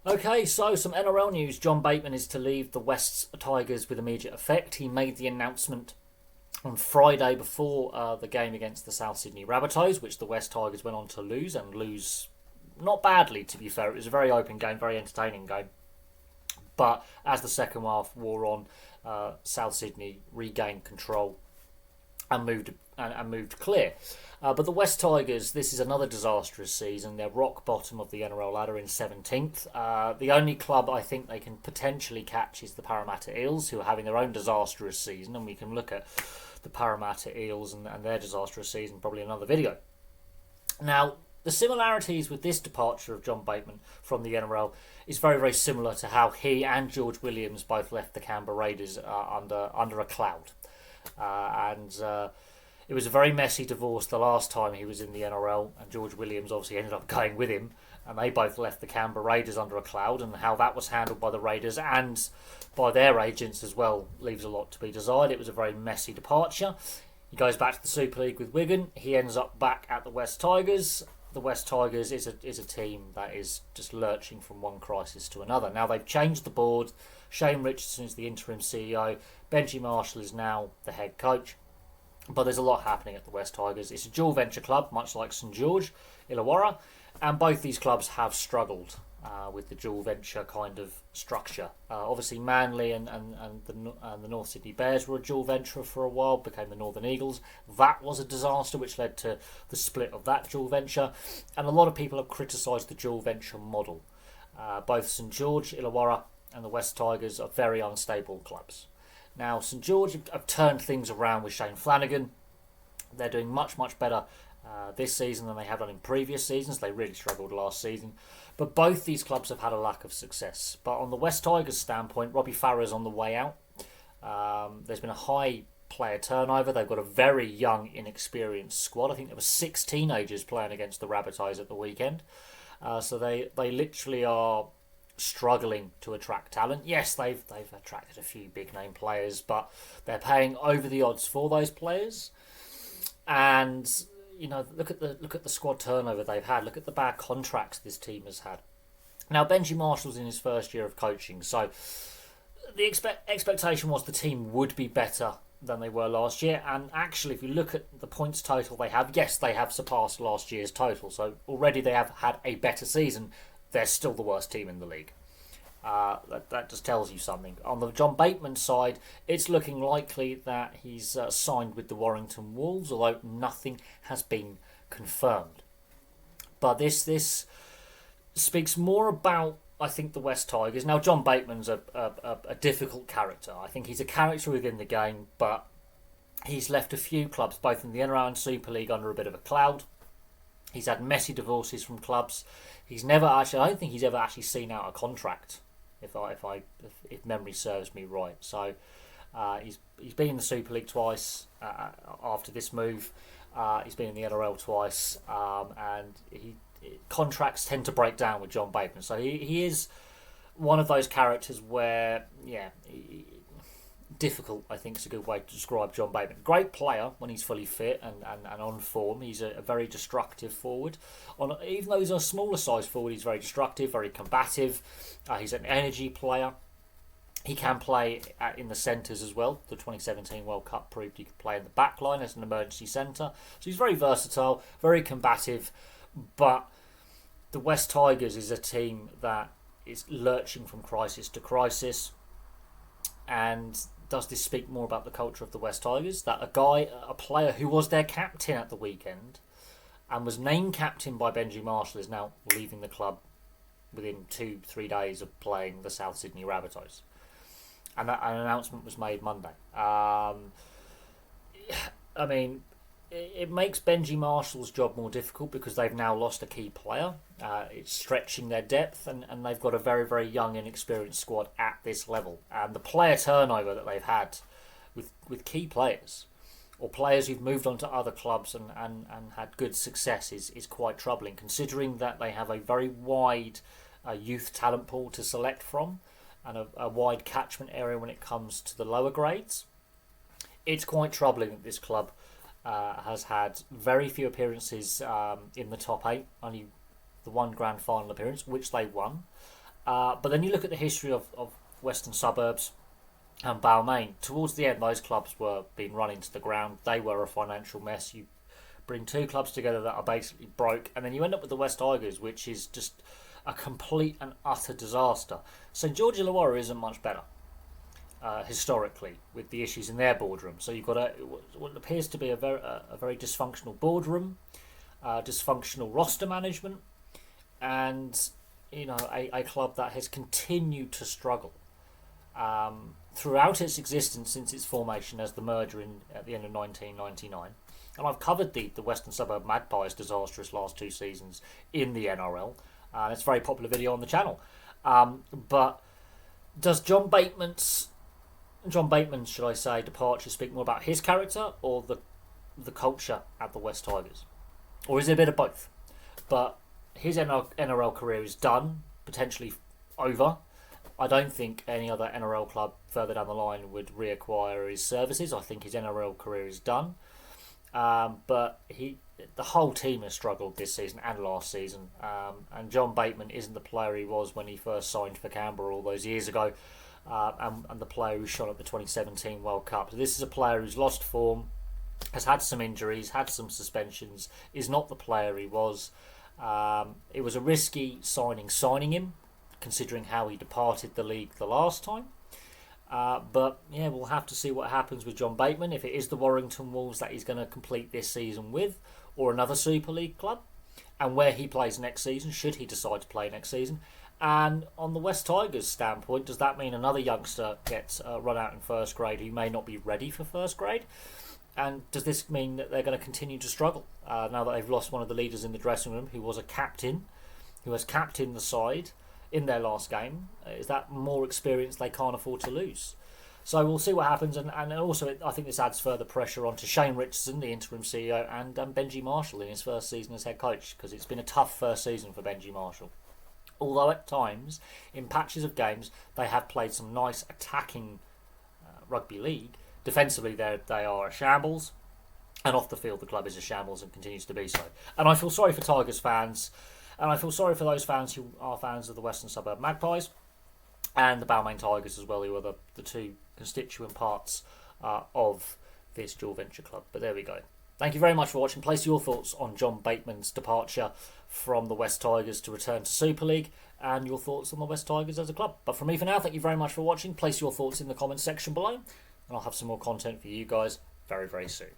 Okay, so some NRL news. John Bateman is to leave the Wests Tigers with immediate effect. He made the announcement on Friday before the game against the South Sydney Rabbitohs, which the West Tigers went on to lose not badly, to be fair. It was a very open game, very entertaining game. But as the second half wore on, South Sydney regained control and moved clear. But the West Tigers, this is another disastrous season. They're rock bottom of the NRL ladder in 17th. The only club I think they can potentially catch is the Parramatta Eels, who are having their own disastrous season, and we can look at the Parramatta Eels and their disastrous season probably in another video. Now, the similarities with this departure of John Bateman from the NRL is very, very similar to how he and George Williams both left the Canberra Raiders under a cloud. And it was a very messy divorce the last time he was in the NRL, and George Williams obviously ended up going with him, and they both left the Canberra Raiders under a cloud, and how that was handled by the Raiders and by their agents as well leaves a lot to be desired. It was a very messy departure. He goes back to the Super League with Wigan. He ends up back at the West Tigers. The West Tigers is a team that is just lurching from one crisis to another. Now they've changed the board. Shane Richardson is the interim CEO. Benji Marshall is now the head coach. But there's a lot happening at the West Tigers. It's a dual venture club, much like St George, Illawarra, and both these clubs have struggled with the dual venture kind of structure. Obviously, Manly and the North Sydney Bears were a dual venture for a while, became the Northern Eagles. That was a disaster, which led to the split of that dual venture. And a lot of people have criticised the dual venture model. Both St George, Illawarra, and the West Tigers are very unstable clubs. Now, St George have turned things around with Shane Flanagan. They're doing much, much better this season than they have done in previous seasons. They really struggled last season. But both these clubs have had a lack of success. But on the West Tigers standpoint, Robbie Farah's on the way out. There's been a high player turnover. They've got a very young, inexperienced squad. I think there were 6 teenagers playing against the Rabbitohs at the weekend. So they literally are struggling to attract talent. Yes, they've attracted a few big name players, but they're paying over the odds for those players. And look at the squad turnover they've had. Look at the bad contracts this team has had. Now, Benji Marshall's in his first year of coaching, so the expectation was the team would be better than they were last year. And actually, if you look at the points total they have, yes, they have surpassed last year's total. So already they have had a better season. They're still the worst team in the league. That just tells you something. On the John Bateman side, it's looking likely that he's signed with the Warrington Wolves, although nothing has been confirmed. But this speaks more about, I think, the West Tigers. Now, John Bateman's a difficult character. I think he's a character within the game, but he's left a few clubs, both in the NRL and Super League, under a bit of a cloud. He's had messy divorces from clubs. He's never actually. I don't think he's ever actually seen out a contract, if memory serves me right. So he's been in the Super League twice after this move. He's been in the NRL twice, and contracts tend to break down with John Bateman. So he is one of those characters where, difficult, I think, is a good way to describe John Bateman. Great player when he's fully fit and on form. He's a very destructive forward. Even though he's a smaller size forward, he's very destructive, very combative. He's an energy player. He can play in the centres as well. The 2017 World Cup proved he could play in the back line as an emergency centre. So he's very versatile, very combative. But the West Tigers is a team that is lurching from crisis to crisis. And does this speak more about the culture of the West Tigers? That a player who was their captain at the weekend and was named captain by Benji Marshall is now leaving the club within 2-3 days of playing the South Sydney Rabbitohs. And an announcement was made Monday. It makes Benji Marshall's job more difficult because they've now lost a key player. It's stretching their depth, and they've got a very, very young, inexperienced squad at this level. And the player turnover that they've had with key players, or players who've moved on to other clubs and had good success, is quite troubling, considering that they have a very wide youth talent pool to select from, and a wide catchment area when it comes to the lower grades. It's quite troubling that this club has had very few appearances in the top 8, only the one grand final appearance, which they won. But then you look at the history of Western Suburbs and Balmain. Towards the end, those clubs were being run into the ground. They were a financial mess. You bring two clubs together that are basically broke, and then you end up with the West Tigers, which is just a complete and utter disaster. St George Illawarra isn't much better historically with the issues in their boardroom. So you've got what appears to be a very dysfunctional boardroom, dysfunctional roster management, and a club that has continued to struggle throughout its existence since its formation as the merger at the end of 1999. And I've covered the Western Suburb Magpies' disastrous last two seasons in the NRL. It's a very popular video on the channel. But does John Bateman's, should I say, departure speak more about his character or the culture at the West Tigers? Or is it a bit of both? But his NRL career is done, potentially over. I don't think any other NRL club further down the line would reacquire his services. I think his NRL career is done. But the whole team has struggled this season and last season. And John Bateman isn't the player he was when he first signed for Canberra all those years ago. And the player who shone at the 2017 World Cup. So this is a player who's lost form, has had some injuries, had some suspensions, is not the player he was. It was a risky signing him, considering how he departed the league the last time. But yeah, we'll have to see what happens with John Bateman, if it is the Warrington Wolves that he's going to complete this season with, or another Super League club, and where he plays next season, should he decide to play next season. And on the West Tigers standpoint, does that mean another youngster gets run out in first grade who may not be ready for first grade? And does this mean that they're going to continue to struggle now that they've lost one of the leaders in the dressing room, who was a captain, who has captained the side in their last game? Is that more experience they can't afford to lose? So we'll see what happens, and also I think this adds further pressure onto Shane Richardson, the interim CEO, and Benji Marshall in his first season as head coach, because it's been a tough first season for Benji Marshall. Although at times, in patches of games, they have played some nice attacking rugby league. Defensively, they are a shambles, and off the field, the club is a shambles and continues to be so. And I feel sorry for Tigers fans, and I feel sorry for those fans who are fans of the Western Suburb Magpies and the Balmain Tigers as well, who are the two constituent parts of this dual venture club. But there we go. Thank you very much for watching. Place your thoughts on John Bateman's departure from the West Tigers to return to Super League, and your thoughts on the West Tigers as a club. But from me for now, thank you very much for watching. Place your thoughts in the comments section below, and I'll have some more content for you guys very, very soon.